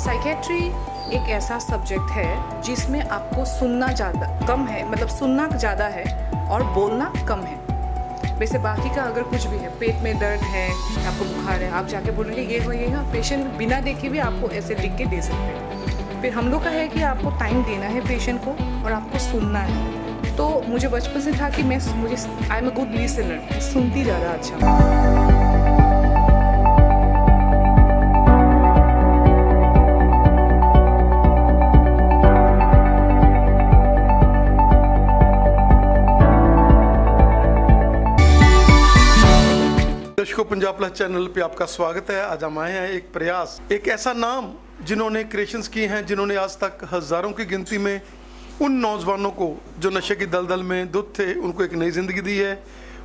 Psychiatry एक ऐसा subject है जिसमें आपको सुनना ज़्यादा कम है, मतलब सुनना ज़्यादा है और बोलना कम है। वैसे बाकी का अगर कुछ भी है, पेट में दर्द है, आपको बुखार है, आप जाके बोलेंगे ये हो ये हो, पेशेंट बिना देखे भी आपको ऐसे लिख के दे सकते हैं। फिर हम लोग का है कि आपको टाइम देना है पेशेंट को और आपको सुनना है। तो मुझे बचपन से था कि I am a good listener, सुनती ज़्यादा अच्छा हूँ। दर्शकों, पंजाब प्लस चैनल पे आपका स्वागत है। आज हम आए हैं एक प्रयास, एक ऐसा नाम जिन्होंने क्रिएशंस किए हैं, जिन्होंने आज तक हज़ारों की गिनती में उन नौजवानों को जो नशे की दलदल में दुध थे, उनको एक नई ज़िंदगी दी है।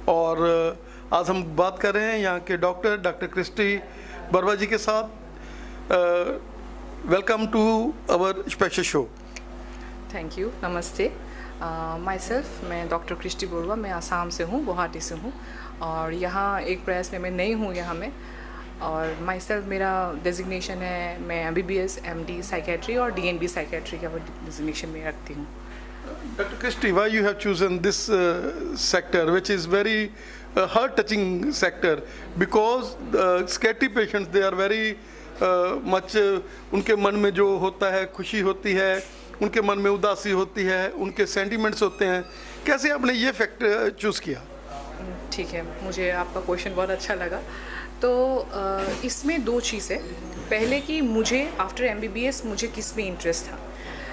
और आज हम बात कर रहे हैं यहाँ के डॉक्टर क्रिस्टी बरवा जी के साथ। Welcome to our special show. Thank you, नमस्ते। माई सेल्फ, मैं डॉक्टर क्रिस्टी बरुआ, मैं आसाम से हूँ, गुवाहाटी से हूँ और यहाँ एक प्रयास में मैं नई हूँ यहाँ में। और माई सेल्फ मेरा डेजिग्नेशन है, मैं MBBS MD साइकेट्री और DNB साइकेट्री का डेजिग्नेशन में रखती हूँ। Dr. Christy, why you have chosen this sector, which is very heart-touching sector, because psychiatry patients they are very much उनके मन में जो होता है खुशी होती है, उनके मन में उदासी होती है, उनके सेंटिमेंट्स होते हैं। कैसे आपने ये फैक्टर चूज़ किया? ठीक है, मुझे आपका क्वेश्चन बहुत अच्छा लगा। तो इसमें दो चीज़ें। पहले कि मुझे आफ्टर MBBS मुझे किस में इंटरेस्ट था।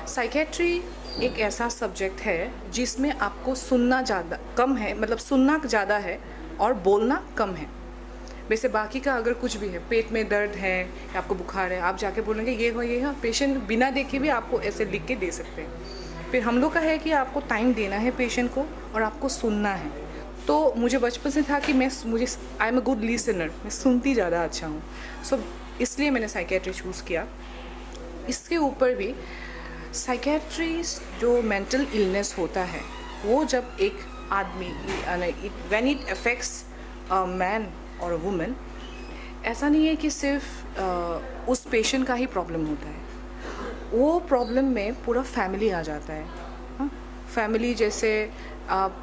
साइकेट्री एक ऐसा सब्जेक्ट है जिसमें आपको सुनना ज़्यादा कम है, मतलब सुनना ज़्यादा है और बोलना कम है। वैसे बाकी का अगर कुछ भी है, पेट में दर्द है, आपको बुखार है, आप जाके बोलेंगे ये हो ये हो, पेशेंट बिना देखे भी आपको ऐसे लिख के दे सकते हैं। फिर हम लोग का है कि आपको टाइम देना है पेशेंट को और आपको सुनना है। तो मुझे बचपन से था कि I am a good listener, मैं सुनती ज़्यादा अच्छा हूँ। सो इसलिए मैंने साइकेट्री चूज़ किया। इसके ऊपर भी साइकेट्री जो मेंटल इलनेस होता है, वो जब एक आदमी when it affects a man और वुमेन, ऐसा नहीं है कि सिर्फ उस पेशेंट का ही प्रॉब्लम होता है, वो प्रॉब्लम में पूरा फैमिली आ जाता है। फैमिली जैसे आप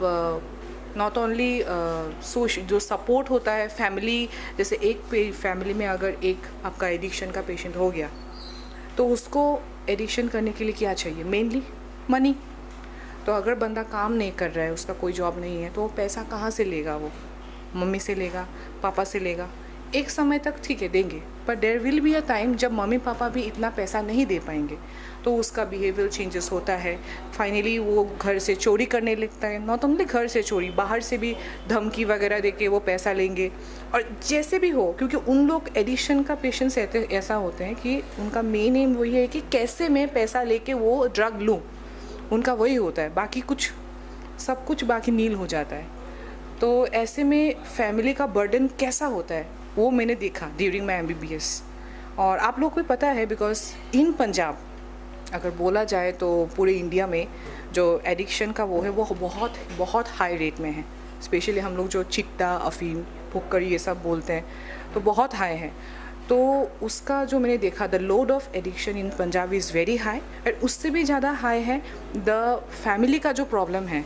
नॉट ओनली जो सपोर्ट होता है फैमिली, जैसे एक फैमिली में अगर एक आपका एडिक्शन का पेशेंट हो गया तो उसको एडिक्शन करने के लिए क्या चाहिए? Mainly money. तो अगर बंदा काम नहीं कर रहा है, उसका कोई जॉब नहीं है, तो वो पैसा कहाँ से लेगा? वो मम्मी से लेगा, पापा से लेगा। एक समय तक ठीक है देंगे, पर there will be a time जब मम्मी पापा भी इतना पैसा नहीं दे पाएंगे, तो उसका बिहेवियर चेंजेस होता है। फाइनली वो घर से चोरी करने लगता है। नॉट ओनली घर से चोरी, बाहर से भी धमकी वगैरह देके वो पैसा लेंगे। और जैसे भी हो, क्योंकि उन लोग एडिक्शन का पेशेंट्स ऐसा होते हैं कि उनका मेन एम वही है कि कैसे मैं पैसा लेके वो ड्रग लूँ, उनका वही होता है। बाकी कुछ सब कुछ बाकी नील हो जाता है। तो ऐसे में फैमिली का बर्डन कैसा होता है वो मैंने देखा ड्यूरिंग माई MBBS। और आप लोग को भी पता है, बिकॉज इन पंजाब अगर बोला जाए तो पूरे इंडिया में जो एडिक्शन का वो है वो बहुत बहुत हाई रेट में है। स्पेशली हम लोग जो चिट्टा, अफीम, भुक्कड़ ये सब बोलते हैं, तो बहुत हाई है। तो उसका जो मैंने देखा, the load of addiction in Punjab is very high. और उससे भी ज़्यादा हाई है द फैमिली का जो प्रॉब्लम है।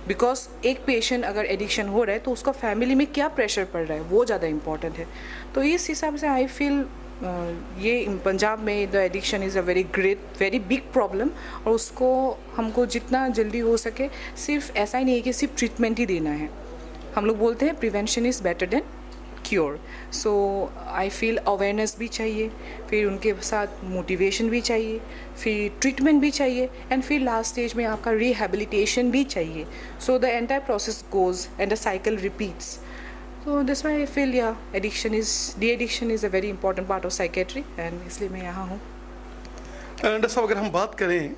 बिकॉज एक पेशेंट अगर एडिक्शन हो रहा है तो उसका फैमिली में क्या प्रेशर पड़ रहा है वो ज़्यादा इम्पॉर्टेंट है। तो इस हिसाब से आई फील ये पंजाब में the addiction is a very big problem. और उसको हमको जितना जल्दी हो सके, सिर्फ ऐसा ही नहीं है कि सिर्फ ट्रीटमेंट ही देना है। हम लोग बोलते हैं prevention is better than cure. So I feel awareness भी चाहिए, फिर उनके साथ मोटिवेशन भी चाहिए, फिर ट्रीटमेंट भी चाहिए, एंड फिर लास्ट स्टेज में आपका रिहेबिलिटेशन भी चाहिए। So the entire process goes and the cycle repeats. So that's why I feel de-addiction is a very important part of psychiatry, and इसलिए मैं यहाँ हूँ। डॉक्टर साहब, अगर हम बात करें,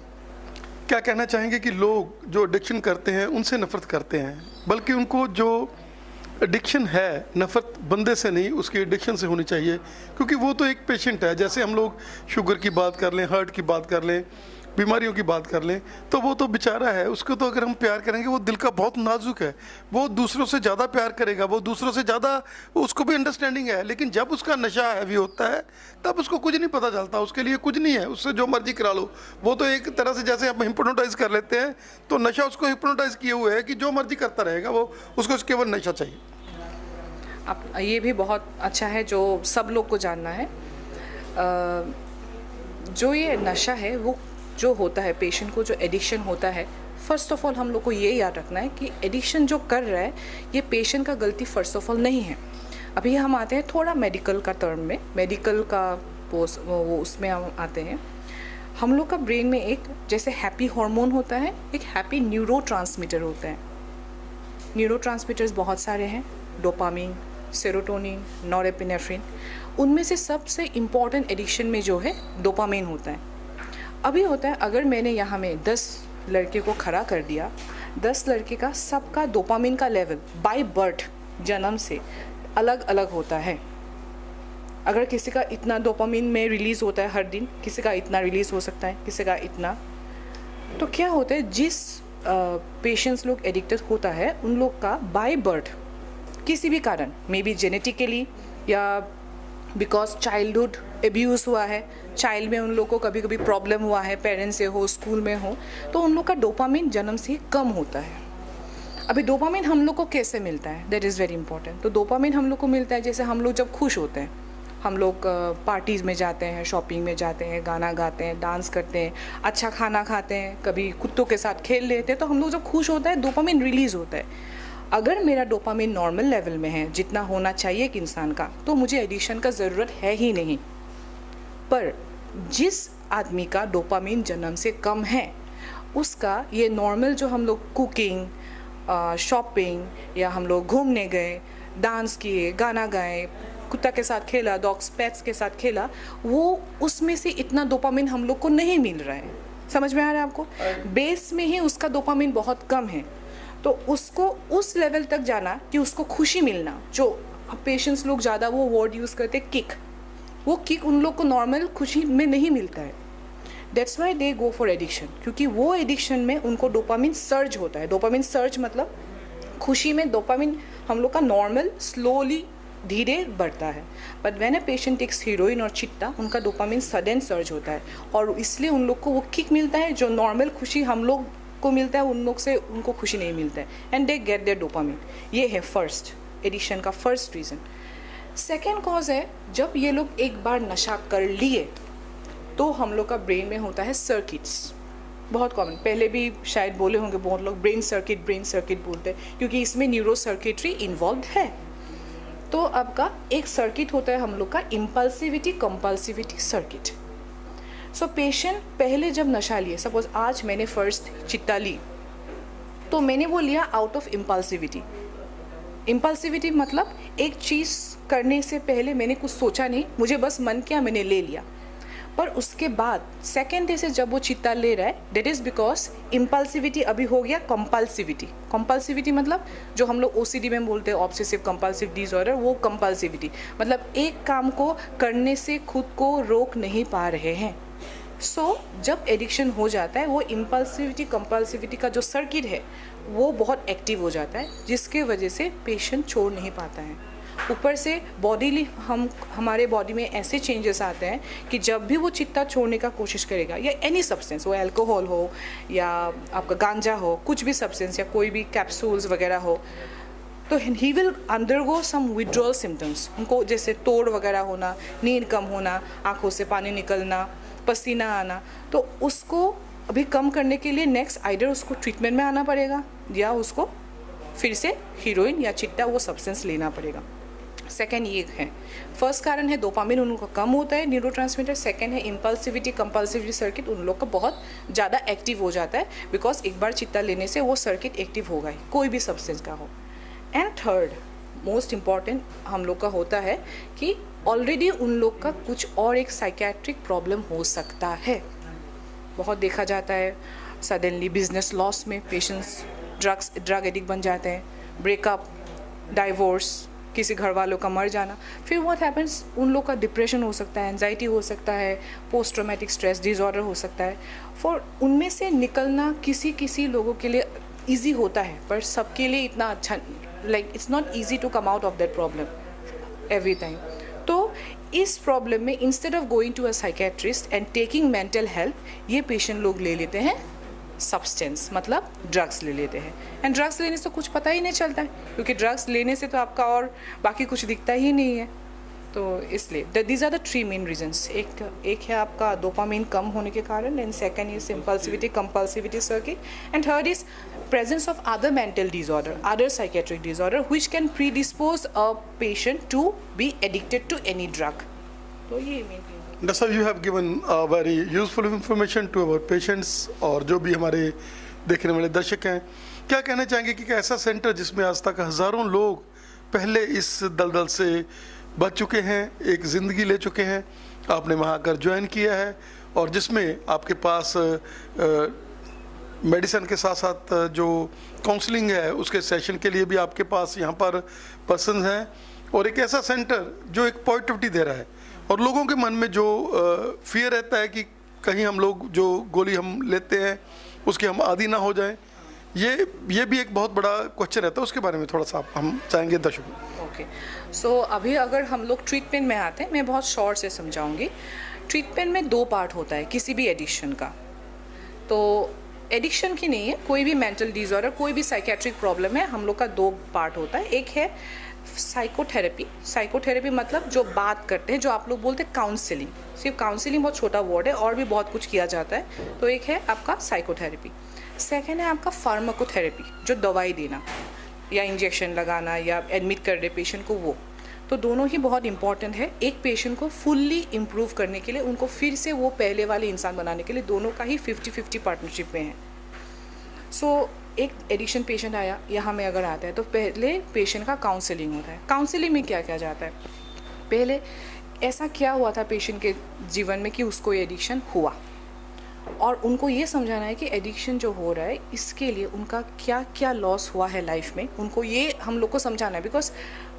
क्या कहना चाहेंगे कि लोग जो एडिक्शन करते हैं उनसे नफरत करते हैं, बल्कि उनको जो एडिक्शन है नफरत बंदे से नहीं, उसकी एडिक्शन से होनी चाहिए, क्योंकि वो तो एक पेशेंट है। जैसे हम लोग शुगर की बात कर लें, हार्ट की बात कर लें, बीमारियों की बात कर लें तो वो तो बेचारा है, उसको तो अगर हम प्यार करेंगे, वो दिल का बहुत नाजुक है, वो दूसरों से ज़्यादा प्यार करेगा, वो दूसरों से ज़्यादा, उसको भी अंडरस्टैंडिंग है। लेकिन जब उसका नशा हैवी होता है तब उसको कुछ नहीं पता चलता, उसके लिए कुछ नहीं है, उससे जो मर्जी करा लो। वो तो एक तरह से जैसे आप हिप्नोटाइज कर लेते हैं, तो नशा उसको हिप्नोटाइज किए हुए है कि जो मर्जी करता रहेगा, वो उसको केवल नशा चाहिए। आप ये भी बहुत अच्छा है जो सब लोग को जानना है। जो ये नशा है वो जो होता है पेशेंट को, जो एडिक्शन होता है, फ़र्स्ट ऑफ ऑल हम लोग को ये याद रखना है कि एडिक्शन जो कर रहा है ये पेशेंट का गलती फ़र्स्ट ऑफ ऑल नहीं है। अभी हम आते हैं थोड़ा मेडिकल का टर्म में, मेडिकल का वो उसमें हम आते हैं। हम लोग का ब्रेन में एक जैसे हैप्पी हार्मोन होता है, एक हैप्पी न्यूरोट्रांसमीटर होता है। न्यूरोट्रांसमीटर्स बहुत सारे हैं, डोपामिन, सेरोटोनिन, नॉरएपिनेफ्रिन। उनमें से सबसे इम्पॉर्टेंट एडिक्शन में जो है डोपामिन होता है। अभी होता है, अगर मैंने यहाँ में 10 लड़के को खड़ा कर दिया, 10 लड़के का सबका डोपामिन का लेवल बाय बर्थ, जन्म से अलग अलग होता है। अगर किसी का इतना डोपामिन में रिलीज़ होता है हर दिन, किसी का इतना रिलीज़ हो सकता है, किसी का इतना। तो क्या होता है, जिस पेशेंट्स लोग एडिक्टेड होता है उन लोग का बाय बर्थ किसी भी कारण, मे बी जेनेटिकली या बिकॉज चाइल्डहुड एब्यूज़ हुआ है, चाइल्ड में उन लोग को कभी कभी प्रॉब्लम हुआ है, पेरेंट्स से हो, स्कूल में हो, तो उन लोग का डोपामिन जन्म से कम होता है। अभी डोपामिन हम लोग को कैसे मिलता है, दैट इज़ वेरी इंपॉर्टेंट। तो डोपामिन हम लोग को मिलता है जैसे हम लोग जब खुश होते हैं, हम लोग पार्टीज़ में जाते हैं, शॉपिंग में जाते हैं, गाना गाते हैं, डांस करते हैं, अच्छा खाना खाते हैं, कभी कुत्तों के साथ खेल लेते हैं, तो हम लोग जब खुश होता है डोपामिन रिलीज़ होता है। अगर मेरा डोपामिन नॉर्मल लेवल में है, जितना होना चाहिए एक इंसान का, तो मुझे एडिक्शन का ज़रूरत है ही नहीं। पर जिस आदमी का डोपामिन जन्म से कम है, उसका ये नॉर्मल जो हम लोग कुकिंग, शॉपिंग या हम लोग घूमने गए, डांस किए, गाना गाए, कुत्ता के साथ खेला, डॉग्स पेट्स के साथ खेला, वो उसमें से इतना डोपामिन हम लोग को नहीं मिल रहा है। समझ में आ रहा है आपको? बेस में ही उसका डोपामिन बहुत कम है। तो उसको उस लेवल तक जाना कि उसको खुशी मिलना, जो पेशेंट्स लोग ज़्यादा वो वर्ड यूज़ करते किक, वो किक उन लोग को नॉर्मल खुशी में नहीं मिलता है। That's why they go for addiction, क्योंकि वो एडिक्शन में उनको डोपामिन सर्ज होता है। डोपामिन सर्ज मतलब खुशी में डोपामिन हम लोग का नॉर्मल स्लोली धीरे बढ़ता है, but when a patient takes heroin और चिट्टा, उनका डोपामिन सडन सर्ज होता है, और इसलिए उन लोग को वो किक मिलता है जो नॉर्मल खुशी हम लोग को मिलता है, उन लोग से उनको खुशी नहीं मिलता है, and they get their dopamine. ये है फर्स्ट एडिक्शन का फर्स्ट रीज़न। सेकेंड कॉज है, जब ये लोग एक बार नशा कर लिए तो हम लोग का ब्रेन में होता है सर्किट्स, बहुत कॉमन, पहले भी शायद बोले होंगे बहुत लोग, ब्रेन सर्किट बोलते हैं, क्योंकि इसमें न्यूरो सर्किटरी इन्वॉल्व है। तो आपका एक सर्किट होता है हम लोग का impulsivity compulsivity circuit. So patient पहले जब नशा लिए, सपोज आज मैंने फर्स्ट चिट्टा ली, तो मैंने वो लिया आउट ऑफ इम्पल्सिविटी। इम्पल्सिविटी मतलब एक चीज़ करने से पहले मैंने कुछ सोचा नहीं, मुझे बस मन किया, मैंने ले लिया। पर उसके बाद सेकेंड डे से जब वो चिट्टा ले रहा है, डेट इज़ बिकॉज इम्पल्सिविटी अभी हो गया कंपल्सिविटी। कंपल्सिविटी मतलब जो हम लोग OCD में बोलते हैं, ऑब्सेसिव कंपल्सिव डिसऑर्डर, वो कंपल्सिविटी मतलब एक काम को करने से खुद को रोक नहीं पा रहे हैं। सो जब एडिक्शन हो जाता है, वो इम्पल्सिविटी कंपल्सिविटी का जो सर्किट है वो बहुत एक्टिव हो जाता है, जिसके वजह से पेशेंट छोड़ नहीं पाता है। ऊपर से बॉडीली हमारे बॉडी में ऐसे चेंजेस आते हैं कि जब भी वो चिट्टा छोड़ने का कोशिश करेगा, या एनी सब्सटेंस, वो अल्कोहल हो या आपका गांजा हो, कुछ भी सब्सटेंस या कोई भी कैप्सूल्स वगैरह हो, तो he will undergo some withdrawal symptoms. उनको जैसे तोड़ वगैरह होना, नींद कम होना, आँखों से पानी निकलना, पसीना आना, तो उसको अभी कम करने के लिए नेक्स्ट आइडर उसको ट्रीटमेंट में आना पड़ेगा, या उसको फिर से हीरोइन या चिट्टा वो सब्सटेंस लेना पड़ेगा। सेकेंड ये है, फर्स्ट कारण है डोपामिन उनका कम होता है, न्यूरोट्रांसमीटर। सेकेंड है इम्पल्सिविटी कंपल्सिविटी सर्किट उन लोग का बहुत ज़्यादा एक्टिव हो जाता है, बिकॉज एक बार चिट्टा लेने से वो सर्किट एक्टिव होगा ही, कोई भी सब्सटेंस का हो। एंड थर्ड मोस्ट इम्पॉर्टेंट हम लोग का होता है कि ऑलरेडी उन लोग का कुछ और एक साइकेट्रिक प्रॉब्लम हो सकता है। बहुत देखा जाता है सडनली बिजनेस लॉस में पेशेंट्स ड्रग एडिक्ट बन जाते हैं, ब्रेकअप, डाइवोर्स, किसी घर वालों का मर जाना, फिर व्हाट हैपेंस, उन लोग का डिप्रेशन हो सकता है, एंजाइटी हो सकता है, पोस्ट ट्रॉमेटिक स्ट्रेस डिसऑर्डर हो सकता है। फॉर उनमें से निकलना किसी किसी लोगों के लिए ईजी होता है, पर सबके लिए इतना अच्छा, like it's not easy to come out of that problem every time. तो इस प्रॉब्लम में instead of going to a psychiatrist and taking mental help, ये पेशेंट लोग ले लेते हैं सब्सटेंस, मतलब ड्रग्स ले लेते हैं। एंड ड्रग्स लेने से कुछ पता ही नहीं चलता है, क्योंकि ड्रग्स लेने से तो आपका और बाकी कुछ दिखता ही नहीं है। तो इसलिए these are the 3 main reasons. एक है आपका डोपामिन कम होने के कारण, and second is impulsivity compulsivity circuit, and third is presence of other mental disorder, other psychiatric disorder which can predispose a patient to be addicted to any drug. तो ये main doctor साहब, you have given very useful information to our patients और जो भी हमारे देखने वाले दर्शक हैं। क्या कहना चाहेंगे कि ऐसा सेंटर जिसमें आज तक हज़ारों लोग पहले इस दलदल से बच चुके हैं, एक ज़िंदगी ले चुके हैं, आपने वहाँ आकर ज्वाइन किया है और जिसमें आपके पास मेडिसिन के साथ साथ जो काउंसलिंग है उसके सेशन के लिए भी आपके पास यहाँ पर पर्सन हैं, और एक ऐसा सेंटर जो एक पॉजिटिविटी दे रहा है और लोगों के मन में जो फियर रहता है कि कहीं हम लोग जो गोली हम लेते हैं उसके हम आदी ना हो जाएं, ये भी एक बहुत बड़ा क्वेश्चन रहता है। उसके बारे में थोड़ा सा हम चाहेंगे दर्शकों। ओके, सो अभी अगर हम लोग ट्रीटमेंट में आते हैं, मैं बहुत शॉर्ट से समझाऊंगी। ट्रीटमेंट में 2 पार्ट होता है किसी भी एडिक्शन का। तो एडिक्शन की नहीं है, कोई भी मेंटल डिसऑर्डर, कोई भी साइकेट्रिक प्रॉब्लम है, हम लोग का 2 पार्ट होता है। एक है साइकोथेरेपी। साइकोथेरेपी मतलब जो बात करते हैं, जो आप लोग बोलते हैं काउंसलिंग। सिर्फ काउंसलिंग बहुत छोटा वर्ड है, और भी बहुत कुछ किया जाता है। तो एक है आपका साइकोथेरेपी। सेकेंड है आपका फार्माकोथेरेपी, जो दवाई देना या इंजेक्शन लगाना या एडमिट कर रहे पेशेंट को, वो। तो दोनों ही बहुत इंपॉर्टेंट है एक पेशेंट को फुल्ली इम्प्रूव करने के लिए, उनको फिर से वो पहले वाले इंसान बनाने के लिए। दोनों का ही 50-50 पार्टनरशिप में है। सो एक एडिक्शन पेशेंट आया यहाँ में अगर आता है, तो पहले पेशेंट का काउंसलिंग होता है। काउंसलिंग में क्या क्या जाता है, पहले ऐसा क्या हुआ था पेशेंट के जीवन में कि उसको ये एडिक्शन हुआ, और उनको ये समझाना है कि एडिक्शन जो हो रहा है इसके लिए उनका क्या क्या लॉस हुआ है लाइफ में, उनको ये हम लोग को समझाना है। बिकॉज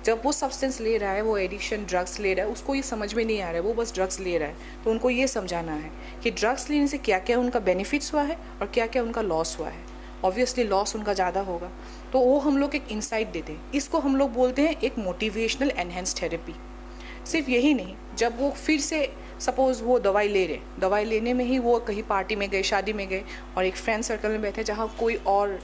जब वो सब्सटेंस ले रहा है, वो एडिक्शन ड्रग्स ले रहा है, उसको ये समझ में नहीं आ रहा है, वो बस ड्रग्स ले रहा है। तो उनको ये समझाना है कि ड्रग्स लेने से क्या क्या उनका बेनिफिट्स हुआ है और क्या क्या उनका लॉस हुआ है। ऑब्वियसली लॉस उनका ज़्यादा होगा, तो वो हम लोग एक इंसाइट देते हैं। इसको हम लोग बोलते हैं एक मोटिवेशनल एनहेंस थेरेपी। सिर्फ यही नहीं, जब वो फिर से सपोज़ वो दवाई ले रहे, दवाई लेने में ही वो कहीं पार्टी में गए, शादी में गए, और एक फ्रेंड सर्कल में बैठे जहाँ कोई और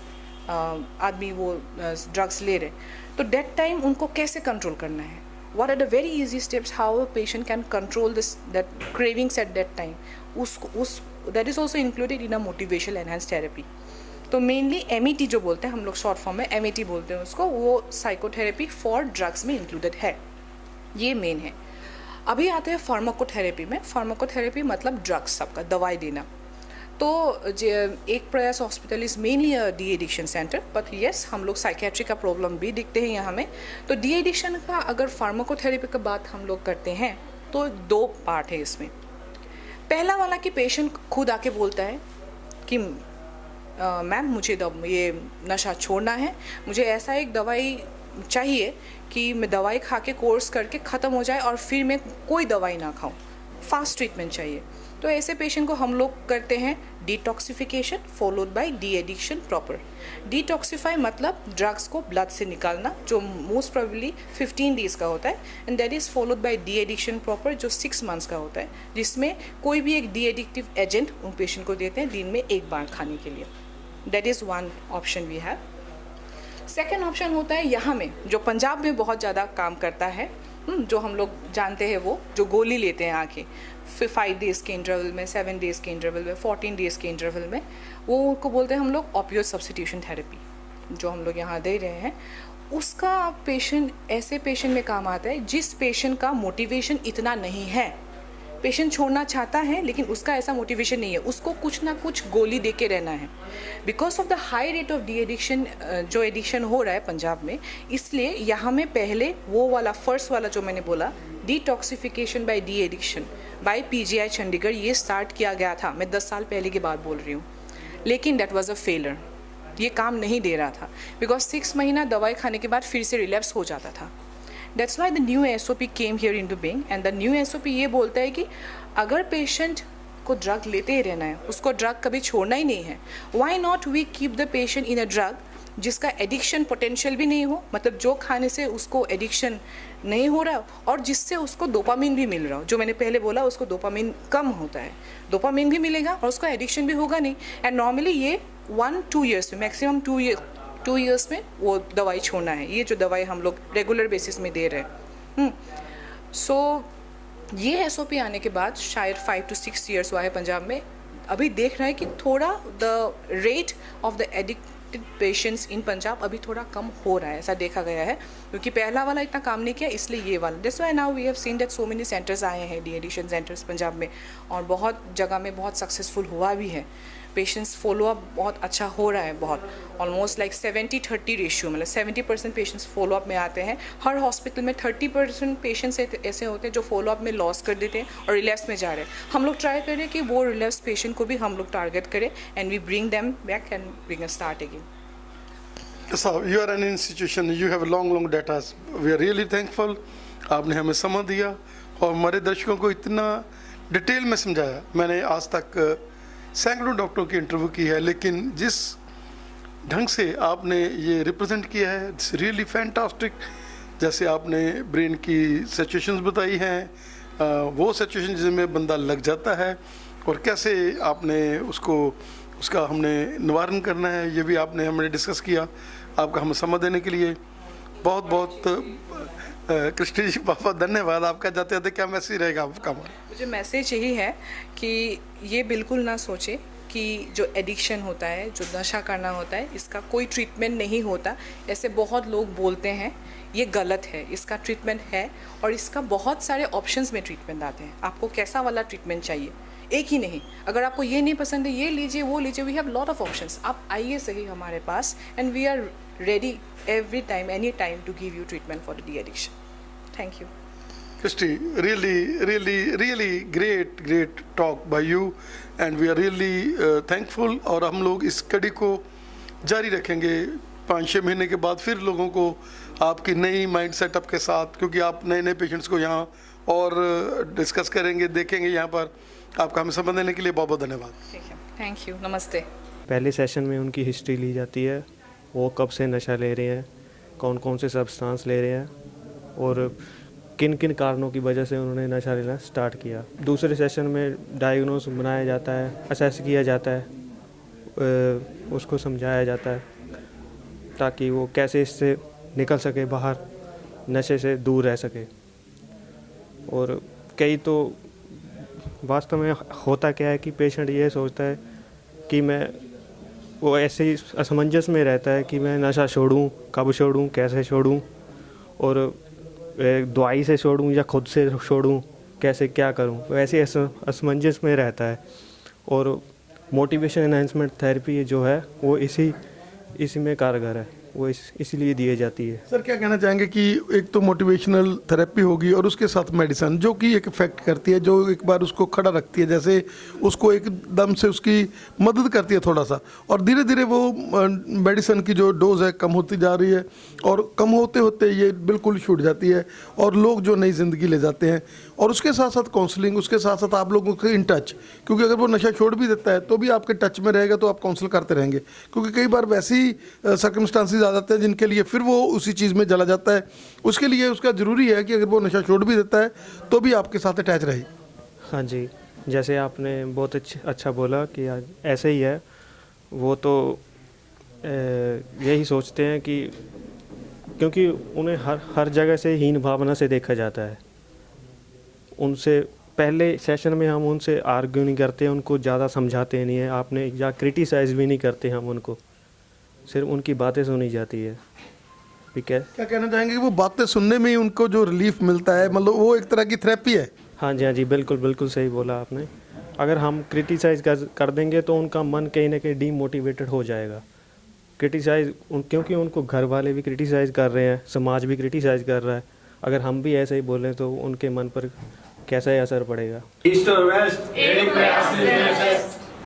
आदमी वो ड्रग्स ले रहे, तो डेट टाइम उनको कैसे कंट्रोल करना है, what are the very easy steps how a patient can control that cravings at that time, that is also included in a motivational enhanced therapy. तो मेनली MET जो बोलते हैं हम लोग, शॉर्ट फॉर्म में MET बोलते हैं उसको, वो साइकोथेरेपी फॉर ड्रग्स में इंक्लूडेड है, ये मेन है। अभी आते हैं फार्माकोथेरेपी में। फार्माकोथेरेपी मतलब ड्रग्स, सबका दवाई देना। तो एक प्रयास hospital is mainly a de addiction centre, but yes हम लोग साइकेट्री का प्रॉब्लम भी दिखते हैं यहाँ में। तो डी एडिक्शन का अगर फार्माकोथेरेपी का बात हम लोग करते हैं तो 2 पार्ट है इसमें। पहला वाला कि पेशेंट खुद आके बोलता है कि मैम मुझे ये नशा छोड़ना है, मुझे ऐसा एक दवाई चाहिए कि मैं दवाई खा के कोर्स करके ख़त्म हो जाए और फिर मैं कोई दवाई ना खाऊं, फास्ट ट्रीटमेंट चाहिए। तो ऐसे पेशेंट को हम लोग करते हैं detoxification followed by de addiction proper. Detoxify मतलब ड्रग्स को ब्लड से निकालना, जो मोस्ट प्रोबेबली 15 डेज़ का होता है, and that is followed by de addiction proper, जो 6 मंथ्स का होता है, जिसमें कोई भी एक डी एडिक्टिव एजेंट उन पेशेंट को देते हैं दिन में 1 बार खाने के लिए। That is one option we have. Second option होता है यहाँ में, जो पंजाब में बहुत ज़्यादा काम करता है, जो हम लोग जानते हैं, वो जो गोली लेते हैं आके 5 डेज़ के इंटरवल में, 7 डेज़ के इंटरवल में, 14 डेज़ के इंटरवल में, वो को बोलते हैं हम लोग ऑपियोइड सब्स्टिट्यूशन थेरेपी, जो हम लोग यहाँ दे रहे हैं। उसका पेशेंट ऐसे पेशेंट में काम आता है जिस पेशेंट का मोटिवेशन इतना नहीं है, पेशेंट छोड़ना चाहता है लेकिन उसका ऐसा मोटिवेशन नहीं है, उसको कुछ ना कुछ गोली दे के रहना है। Because of the high rate of de addiction, जो एडिक्शन हो रहा है पंजाब में, इसलिए यहाँ में पहले वो वाला फर्स्ट वाला जो मैंने बोला detoxification by de addiction by PGI Chandigarh, ये स्टार्ट किया गया था। मैं 10 साल पहले की बात बोल रही हूँ, लेकिन दैट वाज अ फेलर। ये काम नहीं दे रहा था बिकॉज 6 महीना दवाई खाने के बाद फिर से रिलैप्स हो जाता था। That's why the new SOP came here into being, and the new SOP ये बोलता है कि अगर पेशेंट को ड्रग लेते ही रहना है, उसको ड्रग कभी छोड़ना ही नहीं है, why not we keep the patient in a drug जिसका एडिक्शन पोटेंशियल भी नहीं हो, मतलब जो खाने से उसको एडिक्शन नहीं हो रहा और जिससे उसको डोपामिन भी मिल रहा हो। जो मैंने पहले बोला, उसको डोपामिन कम होता है, डोपामिन भी मिलेगा और उसको एडिक्शन भी होगा नहीं। एंड नॉर्मली ये 1-2 ईयर्स में, मैक्सिमम 2 ईयर्स में वो दवाई छोड़ना है, ये जो दवाई हम लोग रेगुलर बेसिस में दे रहे हैं। सो ये SOP आने के बाद शायद 5 to 6 ईयर्स हुआ है पंजाब में। अभी देख रहे हैं कि थोड़ा the rate of the addicted patients इन पंजाब अभी थोड़ा कम हो रहा है, ऐसा देखा गया है, क्योंकि पहला वाला इतना काम नहीं किया, इसलिए ये वाला। That's why now we have seen that so many centres आए हैं, डी एडिक्शन सेंटर्स पंजाब में, और बहुत जगह में बहुत सक्सेसफुल हुआ भी है। पेशेंट्स फॉलोअप बहुत अच्छा हो रहा है, बहुत ऑलमोस्ट लाइक 70-30 रेशियो, मतलब 70% पेशेंट्स फॉलोअप में आते हैं। हर हॉस्पिटल में 30% पेशेंट्स ऐसे होते हैं जो फॉलोअप में लॉस कर देते हैं और रिलैप्स में जा रहे हैं। हम लोग ट्राई करें कि वो रिलैप्स पेशेंट को भी हम लोग टारगेट करें and we bring them back and bring start again. So you are an institution, you have a long data. We are really thankful. आपने हमें समय दिया और हमारे दर्शकों को इतना डिटेल में समझाया। मैंने आज तक सैकड़ों डॉक्टरों की इंटरव्यू की है, लेकिन जिस ढंग से आपने ये रिप्रेजेंट किया है, इट्स रियली फैंटास्टिक। जैसे आपने ब्रेन की सिचुएशंस बताई हैं, वो सिचुएशन जिसमें बंदा लग जाता है और कैसे आपने उसका हमने निवारण करना है, ये भी आपने हमने डिस्कस किया। आपका हमें समय देने के लिए बहुत बहुत कृष्ण जी पापा धन्यवाद। आपका जाते जाते क्या मैसेज रहेगा आपका? मुझे मैसेज यही है कि ये बिल्कुल ना सोचे कि जो एडिक्शन होता है, जो नशा करना होता है, इसका कोई ट्रीटमेंट नहीं होता। ऐसे बहुत लोग बोलते हैं, ये गलत है। इसका ट्रीटमेंट है और इसका बहुत सारे ऑप्शंस में ट्रीटमेंट आते हैं। आपको कैसा वाला ट्रीटमेंट चाहिए, एक ही नहीं। अगर आपको ये नहीं पसंद है, ये लीजिए, वो लीजिए, we have lot of options. आप आइए सही हमारे पास and we are ready every time, any time to give you treatment for the de-addiction. Thank you. Christy, really great talk by you and we are really thankful। और हम लोग इस कड़ी को जारी रखेंगे 5-6 महीने के बाद फिर लोगों को आपकी नई माइंड सेटअप के साथ, क्योंकि आप नए पेशेंट्स को यहाँ और डिस्कस करेंगे, देखेंगे यहाँ पर। आपका हमें समय देने के लिए बहुत बहुत धन्यवाद। ठीक है, थैंक यू, नमस्ते। पहले सेशन में उनकी हिस्ट्री ली जाती है, वो कब से नशा ले रहे हैं, कौन कौन से सब्सटेंस ले रहे हैं और किन किन कारणों की वजह से उन्होंने नशा लेना स्टार्ट किया। दूसरे सेशन में डायग्नोस बनाया जाता है, असेस किया जाता है, उसको समझाया जाता है ताकि वो कैसे इससे निकल सके, बाहर नशे से दूर रह सके। और कई तो वास्तव में होता क्या है कि पेशेंट ये सोचता है कि वो ऐसे ही असमंजस में रहता है कि मैं नशा छोड़ूं, कब छोड़ूं, कैसे छोड़ूं, और दवाई से छोड़ूं या खुद से छोड़ूं, कैसे क्या करूं, वो ऐसे असमंजस में रहता है। और मोटिवेशन एनहांसमेंट थेरेपी जो है वो इसी में कारगर है, वो इसलिए दी जाती है। सर क्या कहना चाहेंगे कि एक तो मोटिवेशनल थेरेपी होगी और उसके साथ मेडिसिन जो कि एक इफेक्ट करती है, जो एक बार उसको खड़ा रखती है, जैसे उसको एकदम से उसकी मदद करती है थोड़ा सा, और धीरे धीरे वो मेडिसिन की जो डोज है कम होती जा रही है और कम होते होते ये बिल्कुल छूट जाती है और लोग जो नई ज़िंदगी ले जाते हैं। और उसके साथ साथ काउंसलिंग, उसके साथ साथ आप लोगों के इन टच, क्योंकि अगर वो नशा छोड़ भी देता है तो भी आपके टच में रहेगा, तो आप काउंसिल करते रहेंगे, क्योंकि कई बार वैसी सर्कमस्टांसिस आ जाते हैं जिनके लिए फिर वो उसी चीज़ में चला जाता है। उसके लिए उसका ज़रूरी है कि अगर वो नशा छोड़ भी देता है तो भी आपके साथ अटैच रहे। हाँ जी, जैसे आपने बहुत अच्छा बोला कि ऐसे ही है। वो तो यही सोचते हैं कि क्योंकि उन्हें हर जगह से हीन भावना से देखा जाता है। उनसे पहले सेशन में हम उनसे आर्ग्यू नहीं करते, उनको ज़्यादा समझाते नहीं है आपने, या क्रिटिसाइज़ भी नहीं करते हम उनको, सिर्फ उनकी बातें सुनी जाती है। ठीक है, क्या कहना चाहेंगे कि वो बातें सुनने में ही उनको जो रिलीफ मिलता है, मतलब वो एक तरह की थेरेपी है? हाँ जी, बिल्कुल सही बोला आपने। अगर हम क्रिटिसाइज़ कर देंगे तो उनका मन कहीं ना कहीं डीमोटिवेटेड हो जाएगा। क्योंकि उनको घर वाले भी क्रिटिसाइज़ कर रहे हैं, समाज भी क्रिटिसाइज़ कर रहा है। अगर हम भी ऐसे ही बोलें तो उनके मन पर कैसा असर पड़ेगा। ईस्ट और वेस्ट एक प्रयास से